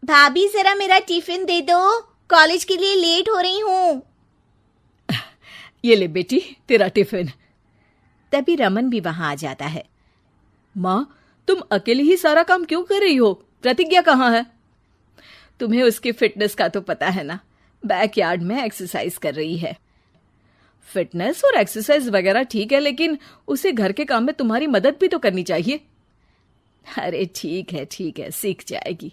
भाभी जरा मेरा टिफिन दे दो, कॉलेज के लिए लेट हो रही हूँ। ये ले बेटी तेरा टिफिन। तभी रमन भी वहां आ जाता है। माँ, तुम अकेले ही सारा काम क्यों कर रही हो? प्रतिज्ञा कहाँ है? तुम्हें उसकी फिटनेस का तो पता है ना, बैकयार्ड में एक्सरसाइज कर रही है। फिटनेस और एक्सरसाइज वगैरह ठीक है, लेकिन उसे घर के काम में तुम्हारी मदद भी तो करनी चाहिए। अरे ठीक है, सीख जाएगी।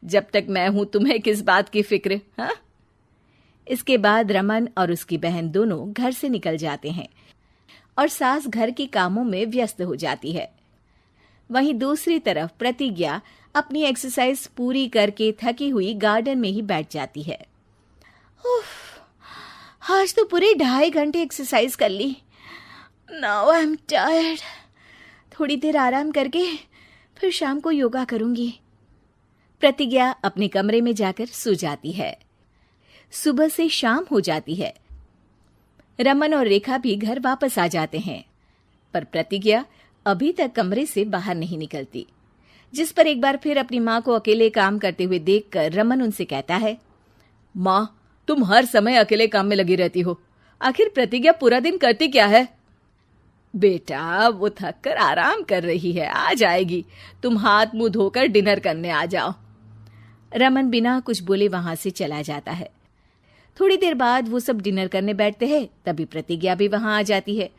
जब तक मैं हूं तुम्हें किस बात की फिक्र, हाँ? इसके बाद रमन और उसकी बहन दोनों घर से निकल जाते हैं और सास घर के कामों में व्यस्त हो जाती है। वहीं दूसरी तरफ प्रतिज्ञा अपनी एक्सरसाइज पूरी करके थकी हुई गार्डन में ही बैठ जाती है। आज तो पूरे 2.5 घंटे एक्सरसाइज कर ली। Now I am tired. थोड़ी देर आराम करके फिर शाम को योगा करूंगी। प्रतिज्ञा अपने कमरे में जाकर सो जाती है। सुबह से शाम हो जाती है। रमन और रेखा भी घर वापस आ जाते हैं, पर प्रतिज्ञा अभी तक कमरे से बाहर नहीं निकलती, जिस पर एक बार फिर अपनी माँ को अकेले काम करते हुए देखकर रमन उनसे कहता है, माँ, तुम हर समय अकेले काम में लगी रहती हो। आखिर प्रतिज्ञा पूरा दिन करती क्या है? बेटा, वो थक कर आराम कर रही है, आ जाएगी। तुम हाथ मुंह धोकर डिनर करने आ जाओ। रमन बिना कुछ बोले वहां से चला जाता है। थोड़ी देर बाद वो सब डिनर करने बैठते हैं। तभी प्रतिज्ञा भी वहां आ जाती है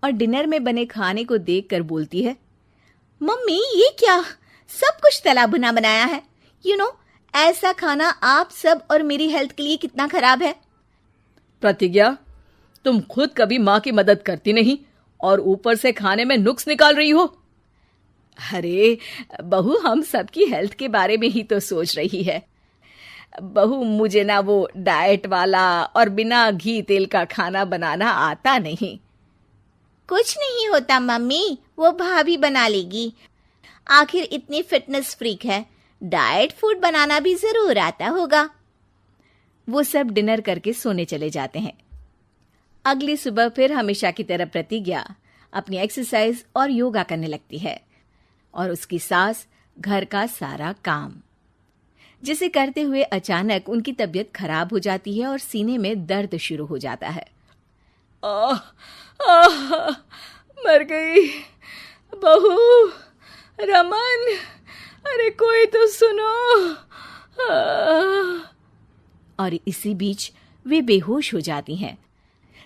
और डिनर में बने खाने को देखकर बोलती है, मम्मी ये क्या, सब कुछ तला भुना बनाया है। ऐसा खाना आप सब और मेरी हेल्थ के लिए कितना खराब है। प्रतिज्ञा, तुम खुद कभी माँ की मदद करती नहीं और ऊपर से खाने में नुक्स निकाल रही हो। अरे बहू, हम सबकी हेल्थ के बारे में ही तो सोच रही है। बहू, मुझे ना वो डाइट वाला और बिना घी तेल का खाना बनाना आता नहीं। कुछ नहीं होता मम्मी, वो भाभी बना लेगी। आखिर इतनी फिटनेस फ्रीक है, डाइट फूड बनाना भी जरूर आता होगा। वो सब डिनर करके सोने चले जाते हैं। अगली सुबह फिर हमेशा की तरह प्रतिज्ञा अपनी एक्सरसाइज और योगा करने लगती है और उसकी सास घर का सारा काम, जिसे करते हुए अचानक उनकी तबीयत खराब हो जाती है और सीने में दर्द शुरू हो जाता है। मर गई बहू। रमन, अरे कोई तो सुनो। और इसी बीच वे बेहोश हो जाती हैं।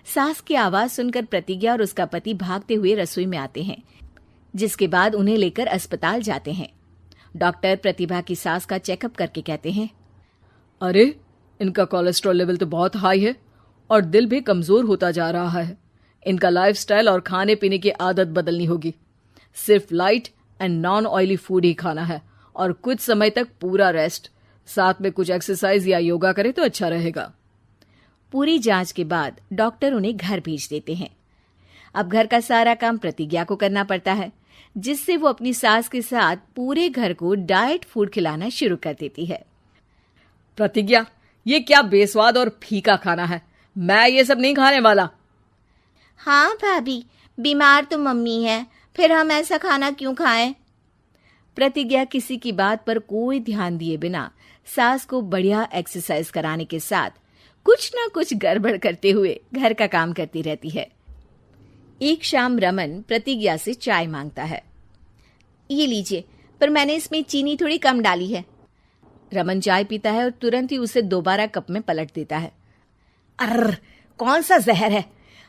सास की आवाज सुनकर प्रतिज्ञा और उसका पति भागते हुए रसोई में आते हैं, जिसके बाद उन्हें लेकर अस्पताल जाते हैं। डॉक्टर प्रतिभा की सास का चेकअप करके कहते हैं, अरे इनका कोलेस्ट्रॉल लेवल तो बहुत हाई है और दिल भी कमजोर होता जा रहा है। इनका लाइफस्टाइल और खाने पीने की आदत बदलनी होगी। सिर्फ light and non oily food ही खाना है और कुछ समय तक पूरा रेस्ट, साथ में कुछ एक्सरसाइज या योगा करे तो अच्छा रहेगा। पूरी जांच के बाद डॉक्टर उन्हें घर भेज देते हैं। अब घर का सारा काम प्रतिज्ञा को करना पड़ता है, जिससे वो अपनी सास के साथ पूरे घर को डाइट फूड खिलाना शुरू कर देती है। प्रतिज्ञा, ये क्या बेस्वाद और फीका खाना है, मैं ये सब नहीं खाने वाला। हाँ भाभी, बीमार तो मम्मी है, फिर हम ऐसा खाना क्यों खाएं? प्रतिज्ञा किसी की बात पर कोई ध्यान दिए बिना सास को बढ़िया एक्सरसाइज कराने के साथ कुछ ना कुछ गड़बड़ करते हुए घर का काम करती रहती है। एक शाम रमन प्रतिज्ञा से चाय मांगता है। ये लीजिए, पर मैंने इसमें चीनी थोड़ी कम डाली है। रमन चाय पीता है और तुरंत ही उसे दोबारा कप में पलट देता है। अर्र, कौन सा जहर है?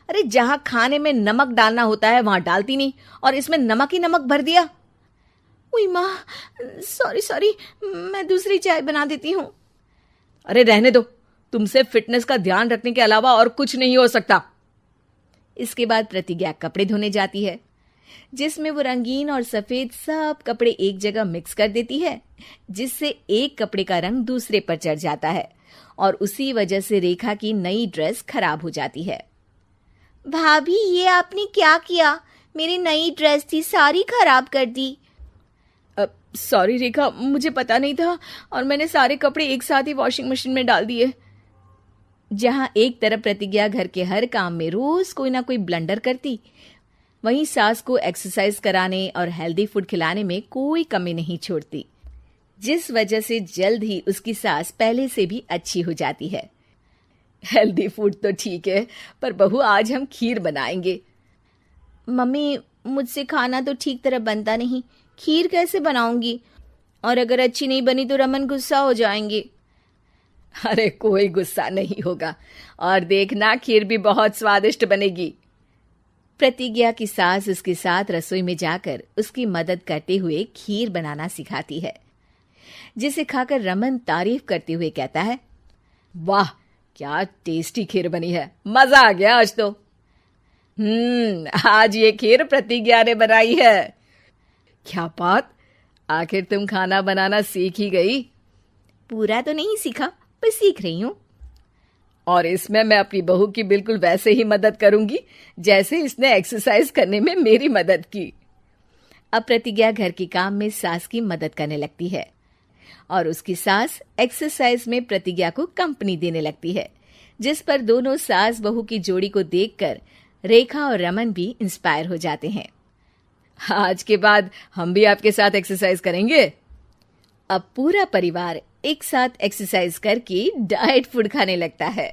अरे जहां खाने में नमक डालना होता है वहां डालती नहीं और इसमें नमक ही नमक भर दिया। उई माँ, सॉरी, मैं दूसरी चाय बना देती हूँ। अरे रहने दो, तुमसे फिटनेस का ध्यान रखने के अलावा और कुछ नहीं हो सकता। इसके बाद प्रतिज्ञा कपड़े धोने जाती है, जिसमें वो रंगीन और सफेद सब कपड़े एक जगह मिक्स कर देती है, जिससे एक कपड़े का रंग दूसरे पर चढ़ जाता है और उसी वजह से रेखा की नई ड्रेस खराब हो जाती है। भाभी, ये आपने क्या किया? मेरी नई ड्रेस थी, सारी खराब कर दी। सॉरी रेखा, मुझे पता नहीं था और मैंने सारे कपड़े एक साथ ही वॉशिंग मशीन में डाल दिए। जहां एक तरफ प्रतिज्ञा घर के हर काम में रोज कोई ना कोई ब्लंडर करती, वहीं सास को एक्सरसाइज कराने और हेल्दी फूड खिलाने में कोई कमी नहीं छोड़ती। जिस वजह से जल्द ही उसकी सांस पहले से भी अच्छी हो जाती है। हेल्दी फूड तो ठीक है, पर बहू आज हम खीर बनाएंगे। मम्मी, मुझसे खाना तो ठीक तरह बनता नहीं, खीर कैसे बनाऊंगी? और अगर अच्छी नहीं बनी तो रमन गुस्सा हो जाएंगे। अरे कोई गुस्सा नहीं होगा, और देखना खीर भी बहुत स्वादिष्ट बनेगी। प्रतिज्ञा की सास उसके साथ रसोई में जाकर उसकी मदद करते हुए खीर बनाना सिखाती है, जिसे खाकर रमन तारीफ करते हुए कहता है, वाह क्या टेस्टी खीर बनी है, मजा आ गया आज तो। आज ये खीर प्रतिज्ञा ने बनाई है। क्या बात, आखिर तुम खाना बनाना सीख ही गई? पूरा तो नहीं सीखा, पर सीख रही हूँ। और इसमें मैं अपनी बहू की बिल्कुल वैसे ही मदद करूंगी जैसे इसने एक्सरसाइज करने में मेरी मदद की। अब प्रतिज्ञा घर के काम में सास की मदद करने लगती है और उसकी सास एक्सरसाइज में प्रतिज्ञा को कंपनी देने लगती है, जिस पर दोनों सास बहू की जोड़ी को देखकर रेखा और रमन भी इंस्पायर हो जाते हैं। आज के बाद हम भी आपके साथ एक्सरसाइज करेंगे। अब पूरा परिवार एक साथ एक्सरसाइज करके डाइट फूड खाने लगता है।